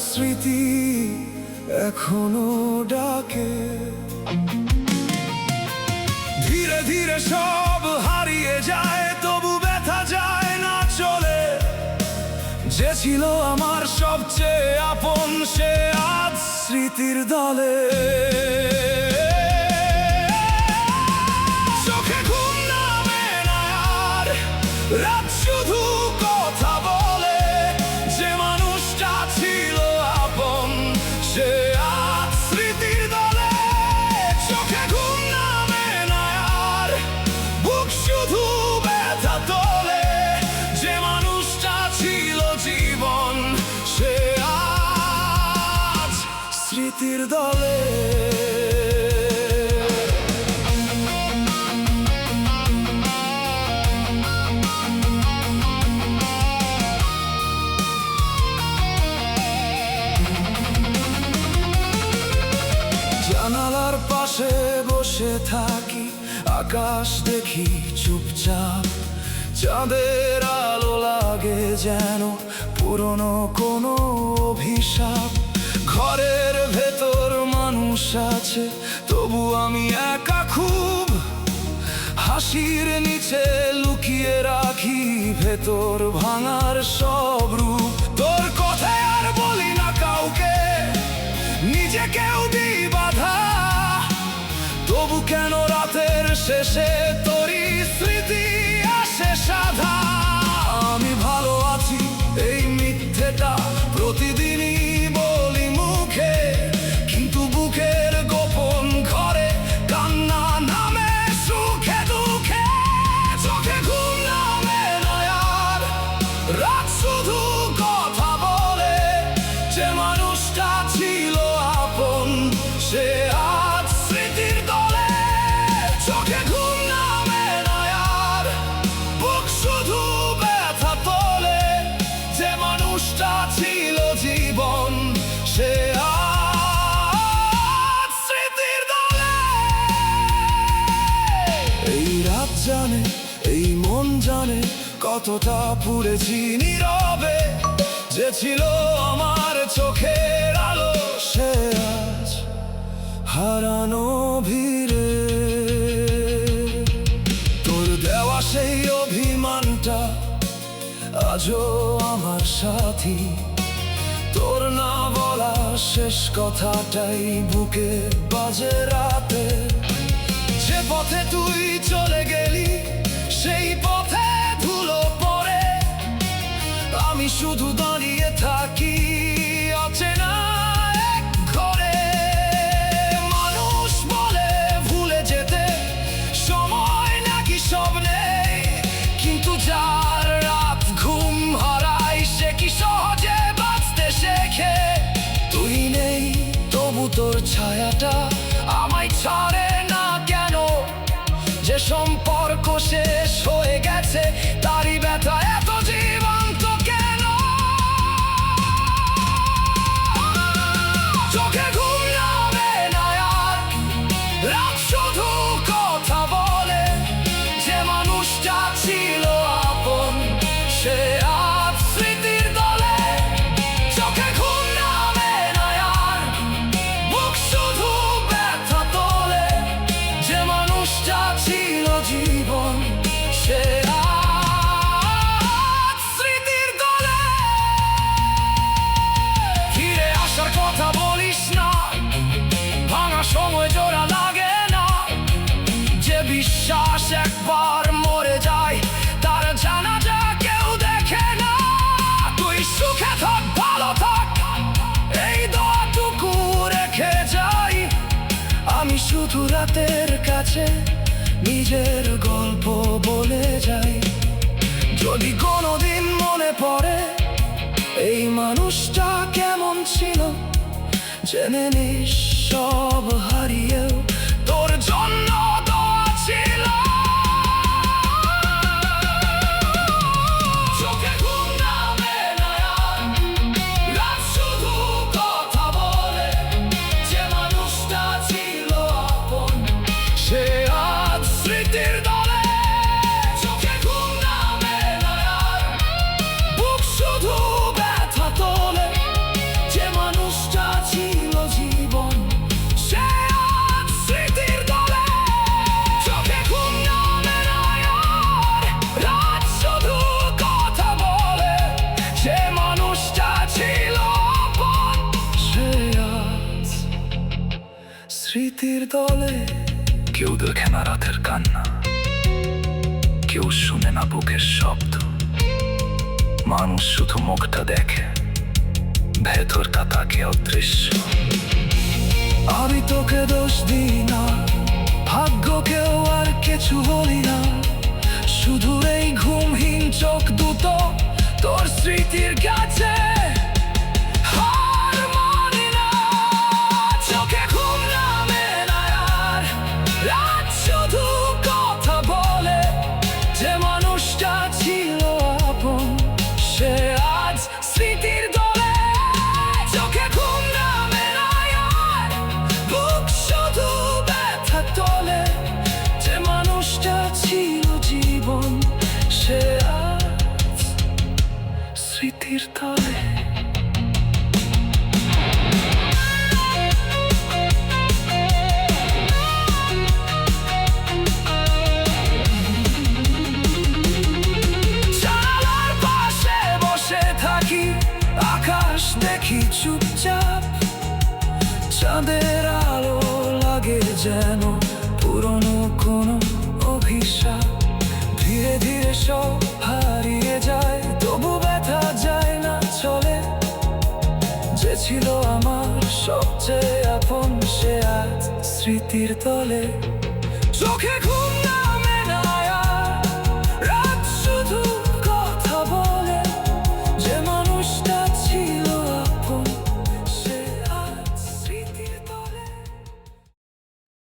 স্মৃতি এখনো ডাকে। ধীরে ধীরে সব হারিয়ে যায়, তবু ব্যথা যায় না চলে। যে ছিল আমার সবচেয়ে আপন, সে আজ স্মৃতির দলে। চোখে ঘুম নামে না আর, রাত শুধু কথা বলে। যে মানুষটা ছিল আপন, সে আজ স্মৃতির দলে। চোখে ঘুম নামে না আর, বুক শুধু ব্যথা তোলে। যে মানুষটা ছিল জীবন, সে আজ স্মৃতির দলে। জানালার পাশে বসে থাকি, আকাশ দেখি চুপচাপ। চাঁদের আলো লাগে যেন পুরনো কোনো অভিশাপ। ঘরের ভেতর মানুষ আছে, তবু আমি একা খুব। হাসির নিচে লুকিয়ে রাখি ভেতর ভাঙার সব রূপ। তোর কথায় আর বলি না কাউকে, নিজেকেও দিই বাধা। তবু কেন রাতের শেষে তোরই স্মৃতি আসে সাধা। আমি ভালো আছি এই মিথ্যেটা প্রতিদিনই বলি মুখে, কিন্তু বুকের গোপন ঘরে কান্না নামে সুখে দুঃখে। চোখে ঘুম নামে না আর, রাত শুধু কথা বলে। যে মানুষটা ছিল আপন, সে আজ স্মৃতির দলে। চোখে ঘুম নামে না আর, বুক শুধু ব্যথা তোলে। যে মানুষটা ছিল জীবন, সে আজ স্মৃতির দলে। এই রাত জানে, এই মন জানে, কতটা পুড়েছি নীরবে। যে ছিল আমার চোখের আলো, সে আজ হারানো ভিড়ে। তোর দেওয়া সেই অভিমানটা আজও আমার সাথী। তোর না বলা শেষ কথাটাই বুকে বাজে রাতে। যে পথে তুই চলে গেলি, সেই পথে ধুলো পড়ে। আমি শুধু দাঁড়িয়ে থাকি অচেনা এক ঘরে। মানুষ বলে ভুলে যেতে সময় নাকি সব নেই, কিন্তু যার রাত ঘুম হারায়, সে কি সহজে বাঁচতে শেখে। তুই নেই, তবু তোর ছায়াটা আমায় ছাড়ে না কেন। যে সম্পর্ক শেষ হয়ে গেছে, তারই ব্যথা এত জীবন্ত কেন। চোখে ঘুম নামে না আর, রাত শুধু কথা বলে। যে মানুষটা ছিল আপন, সে আজ স্মৃতির দলে। চোখে ঘুম নামে না আর, বুক শুধু ব্যথা তোলে। যে মানুষটা ছিল জীবন, সে আজ স্মৃতির দলে। ফিরে আসার কথা বলিস না, ভাঙা সময় জোড়া লাগে না। যে বিশ্বাস একবার মরে যায়, তার জানাজা কেউ দেখে না। তুই সুখে থাক, ভালো থাক, এই দোয়াটুকু রেখে যাই। আমি শুধু রাতের কাছে নিজের গল্প বলে যাই। যদি কোনোদিন মনে পড়ে এই মানুষটা কেমন ছিল, জেনে নিস সব হারিয়েও তোর জন্য দোয়া ছিল। চোখে ঘুম নামে না আর, রাত শুধু কথা বলে। যে মানুষটা ছিল আপন, সে আজ স্মৃতির দলে। চোখে ঘুম নামে না আর, বুক শুধু ব্যথা তোলে। যে তলে কেউ দেখে না রাতের কান্না, কেউ শুনে না বুকের শব্দ। মানুষ শুধু মুখটা দেখে, ভেতরটা তাকে অদৃশ্য। আমি তোকে দোষ দিই না, ভাগ্যকেও আর কিছু বলি না। শুধু এই ঘুমহীন চোখ দুটো তোর স্মৃতির কাছে হার মানি না। চোখে ঘুম নামে না আর, রাত শুধু কথা বলে। যে মানুষটা ছিল আপন, সে আজ স্মৃতির দলে। চোখে ঘুম নামে না আর, বুক শুধু ব্যথা তোলে। যে মানুষটা ছিল জীবন, সে আজ স্মৃতির তলে। জানালার পাশে বসে থাকি, আকাশ দেখি চুপচাপ। চাঁদের আলো লাগে যেন পুরনো কোনো অভিশাপ। ধীরে ধীরে সব হারিয়ে যায়, তবু ব্যথা যায় না চলে। যে ছিল আমার সবচেয়ে আপন, সে আজ স্মৃতির তলে। চোখে ঘুম